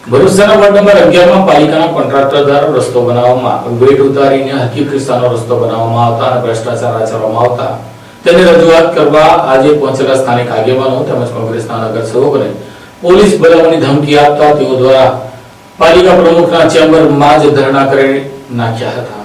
ભરૂચના ward number 11માં પાલિકાના contractor દ્વારા રસ્તો બનાવવામાં વેટ ઉતારીને હકીકી સ્થાનો રસ્તો બનાવવામાં આવતા અને ભ્રષ્ટાચાર આચરવામાં આવતા તેની રજૂઆત કરવા આજે પહોંચેલા સ્થાનિક આગેવાનો તેમજ કોંગ્રેસના નગરસેવકોને પોલીસ બોલાવવાની ધમકી આપતા તેઓ દ્વારા પાલિકા પ્રમુખના ચેમ્બરમાં જ ધરણા કરી નાખ્યા હતા।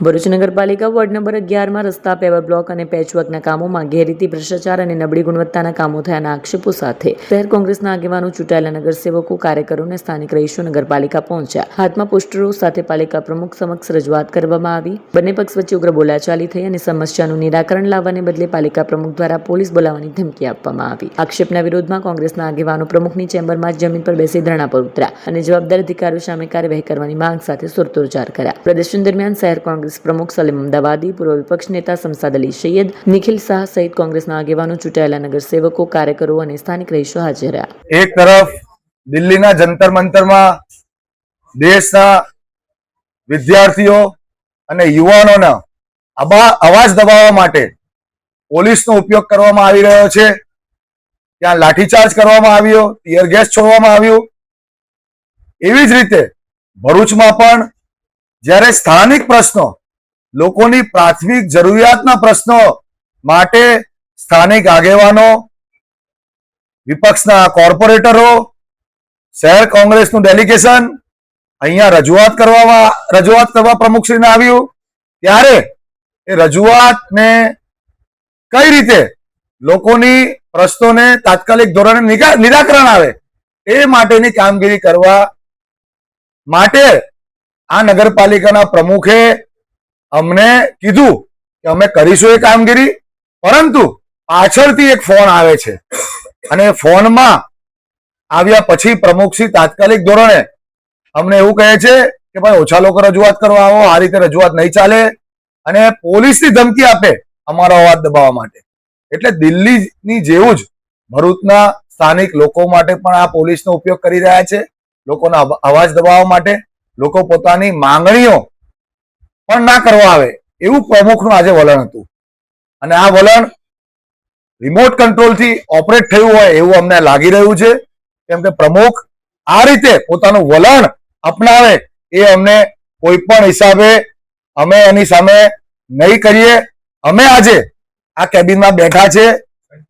ભરૂચ નગરપાલિકા વોર્ડ નંબર 11માં રસ્તા, પેવર બ્લોક અને પેચવર્કના કામોમાં ગેરરીતિ, ભ્રષ્ટાચાર અને નબળી ગુણવત્તાના કામો થયાના આક્ષેપો સાથે શહેર કોંગ્રેસના આગેવાનો, ચૂંટાયેલા નગરસેવકો, કાર્યકરો અને સ્થાનિક રહીશો નગરપાલિકા પહોંચ્યા। હાથમાં પોસ્ટરો સાથે પાલિકા પ્રમુખ સમક્ષ રજૂઆત કરવામાં આવી। બંને પક્ષ વચ્ચે ઉગ્ર બોલાચાલી થઈ અને સમસ્યાનું નિરાકરણ લાવવાને બદલે પાલિકા પ્રમુખ દ્વારા પોલીસ બોલાવવાની ધમકી આપવામાં આવી। આક્ષેપના વિરોધમાં કોંગ્રેસના આગેવાનો પ્રમુખની ચેમ્બરમાં જ જમીન પર બેસી ધરણા પર ઉતર્યા અને જવાબદાર અધિકારીઓ સામે કાર્યવાહી કરવાની માંગ સાથે સુરતોચાર કર્યા। પ્રદર્શન દરમિયાન શહેર કોંગ્રેસ પ્રમુખ સલીમ અમદાવાદી, પૂર્વ વિપક્ષ નેતા શમશાદ અલી સૈયદ, નિખિલ શાહ સહિત કોંગ્રેસના આગેવાનો, ચૂંટાયેલા નગરસેવકો, કાર્યકરો અને સ્થાનિક રહીશો હાજર રહ્યા। એક તરફ દિલ્હીના જંતર મંતરમાં દેશના વિદ્યાર્થીઓ અને યુવાનોના અવાજ દબાવવા માટે પોલીસનો ઉપયોગ કરવામાં આવી રહ્યો છે। ત્યાં લાઠીચાર્જ કરવામાં આવ્યો, ટીયર ગેસ છોડવામાં આવ્યું। એવી જ રીતે ભરૂચમાં પણ જ્યારે સ્થાનિક પ્રશ્નો, લોકોની પ્રાથમિક જરૂરિયાતના પ્રશ્નો માટે સ્થાનિક આગેવાનો, વિપક્ષના કોર્પોરેટરો, શહેર કોંગ્રેસનું ડેલિગેશન અહીંયા રજૂઆત કરવા પ્રમુખશ્રીને આવ્યું, ત્યારે એ રજૂઆતને કઈ રીતે લોકોની પ્રશ્નોને તાત્કાલિક ધોરણે નિરાકરણ આવે એ માટેની કામગીરી કરવા માટે આ નગરપાલિકાના પ્રમુખે અમને કીધું કે અમે કરીશું એ કામગીરી, પરંતુ પાછળથી એક ફોન આવે છે અને ફોનમાં આવ્યા પછી પ્રમુખશ્રી તાત્કાલિક ધોરણે અમને એવું કહે છે કે ભાઈ ઓછા લોકો રજૂઆત કરવા આવો, આ રીતે રજૂઆત નહીં ચાલે, અને પોલીસની ધમકી આપે અમારો અવાજ દબાવવા માટે। એટલે દિલ્હીની જેવું જ ભરૂચના સ્થાનિક લોકો માટે પણ આ પોલીસનો ઉપયોગ કરી રહ્યા છે, લોકોના અવાજ દબાવવા માટે, લોકો પોતાની માંગણીઓ પણ ના કરવા આવે એવું પ્રમુખનું આજે વલણ હતું। અને આ વલણ રિમોટ કંટ્રોલથી ઓપરેટ થયું હોય એવું અમને લાગી રહ્યું છે, કેમ કે પ્રમુખ આ રીતે પોતાનું વલણ અપનાવે એ અમને કોઈ પણ હિસાબે અમે એની સામે નહીં કરીએ। અમે આજે આ કેબિનમાં બેઠા છે,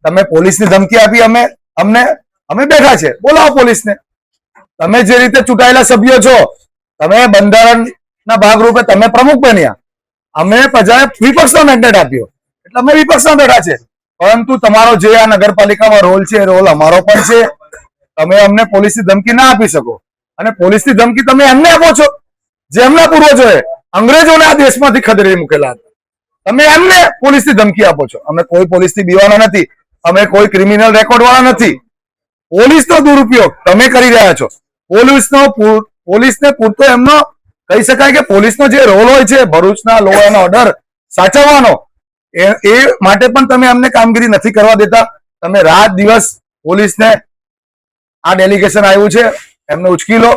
તમે પોલીસની ધમકી આપી અમે બેઠા છે, બોલાવો પોલીસને। તમે જે રીતે ચૂંટાયેલા સભ્યો છો, તમે બંધારણના ભાગરૂપે તમે પ્રમુખ બન્યા, અમે પ્રજાએ વિપક્ષનો મેન્ડેટ આપ્યો એટલે અમે વિપક્ષમાં બેઠા છે, પરંતુ તમારો જે આ નગરપાલિકામાં રોલ છે એ રોલ અમારો પણ છે। તમે અમને પોલીસની ધમકી ના આપી શકો, અને પોલીસની ધમકી તમે એમને આપો છો જે એમના પૂર્વજોએ અંગ્રેજોને આ દેશમાંથી ખદેડી મૂકેલા હતા, તમે એમને પોલીસની ધમકી આપો છો। અમે કોઈ પોલીસથી બીવાના નથી, અમે કોઈ ક્રિમિનલ રેકોર્ડ વાળા નથી। પોલીસનો દુરુપયોગ તમે કરી રહ્યા છો। પોલીસને પૂરતો એમનો કહી શકાય કે પોલીસનો જે રોલ હોય છે ભરૂચના લો એન્ડ ઓર્ડર સાચવવાનો, એ માટે પણ તમે અમને કામગીરી નથી કરવા દેતા। તમે રાત દિવસ પોલીસને, આ ડેલિગેશન આવ્યું છે એમને ઉચકી લો,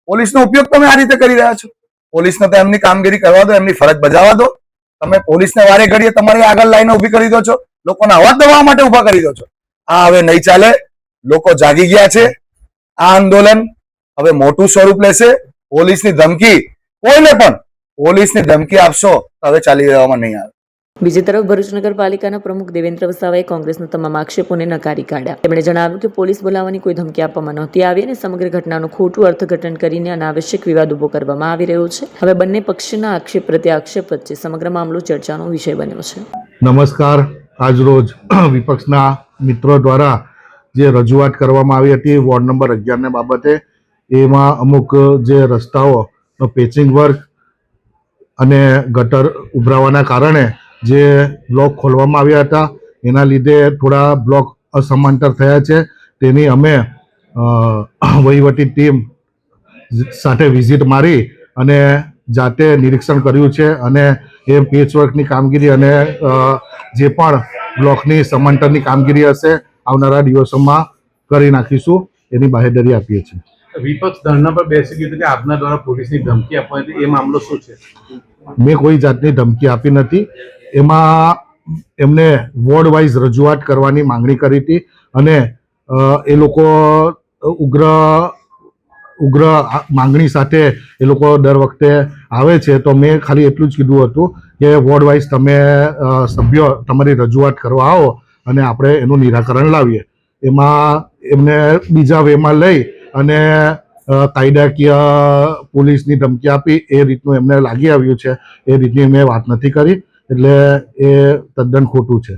પોલીસનો ઉપયોગ તમે આ રીતે કરી રહ્યા છો। પોલીસને તો એમની કામગીરી કરવા દો, એમની ફરજ બજાવવા દો। તમે પોલીસને વારે ઘડીએ તમારી આગળ લાઈને ઉભી કરી દો છો, લોકોના અવાજ દબાવવા માટે ઉભા કરી દો છો। આ હવે નહીં ચાલે, લોકો જાગી ગયા છે। આ આંદોલન હવે મોટું સ્વરૂપ લેશે। પોલીસની ધમકી, કોઈને પણ પોલીસની ધમકી આપશો તો હવે ચાલી રહેવામાં નહીં આવે। બીજી તરફ ભરૂચ નગરપાલિકાના પ્રમુખ દેવેન્દ્ર વસાવાએ કોંગ્રેસના તમામ આક્ષેપોને નકારી કાઢ્યા। તેમણે જણાવ્યું કે પોલીસ બોલાવવાની કોઈ ધમકી આપવામાં નહોતી આવી અને સમગ્ર ઘટનાનું ખોટું અર્થઘટન કરીને અનાવશ્યક વિવાદ ઉભો કરવામાં આવી રહ્યો છે। હવે બંને પક્ષના આક્ષેપ પ્રત્યે આક્ષેપ વચ્ચે સમગ્ર મામલો ચર્ચાનો વિષય બન્યો છે। નમસ્કાર। આજરોજ વિપક્ષના મિત્રો દ્વારા જે રજૂઆત કરવામાં આવી હતી વોર્ડ નંબર 11ને બાબતે, એમાં અમુક જે રસ્તાઓનો પેચિંગ વર્ક અને ગટર ઉભરાવાના કારણે જે બ્લોક ખોલવામાં આવ્યા હતા એના લીધે થોડા બ્લોક અસમાંતર થયા છે। તેની અમે વહીવટી ટીમ સાથે વિઝિટ મારી અને જાતે નિરીક્ષણ કર્યું છે, અને એ પેચવર્કની કામગીરી અને જે પણ બ્લોકની સમાંતરની કામગીરી હશે આવનારા દિવસોમાં કરી નાખીશું, એની બાહેધરી આપીએ છીએ। વિપક્ષ ધરણા પર બેસી ગયું કે આપના દ્વારા પોલીસની ધમકી આપવાની, એ મામલો શું છે? મેં કોઈ જાતની ધમકી આપી નથી। એમાં એમને વોર્ડ વાઇઝ રજૂઆત કરવાની માંગણી કરી હતી અને એ લોકો ઉગ્ર ઉગ્ર માંગણી સાથે એ લોકો દર વખતે આવે છે. તો મેં ખાલી એટલું જ કીધું હતું કે વોર્ડ વાઇઝ તમે સભ્યો તમારી રજૂઆત કરવા આવો અને આપણે એનું નિરાકરણ લાવીએ. એમાં એમને બીજા વેમાં લઈ અને કાયદાકીય પોલીસની ધમકી આપી એ રીતનું એમને લાગી આવ્યું છે. એ રીતની મેં વાત નથી કરી, એટલે એ તદ્દન ખોટું છે.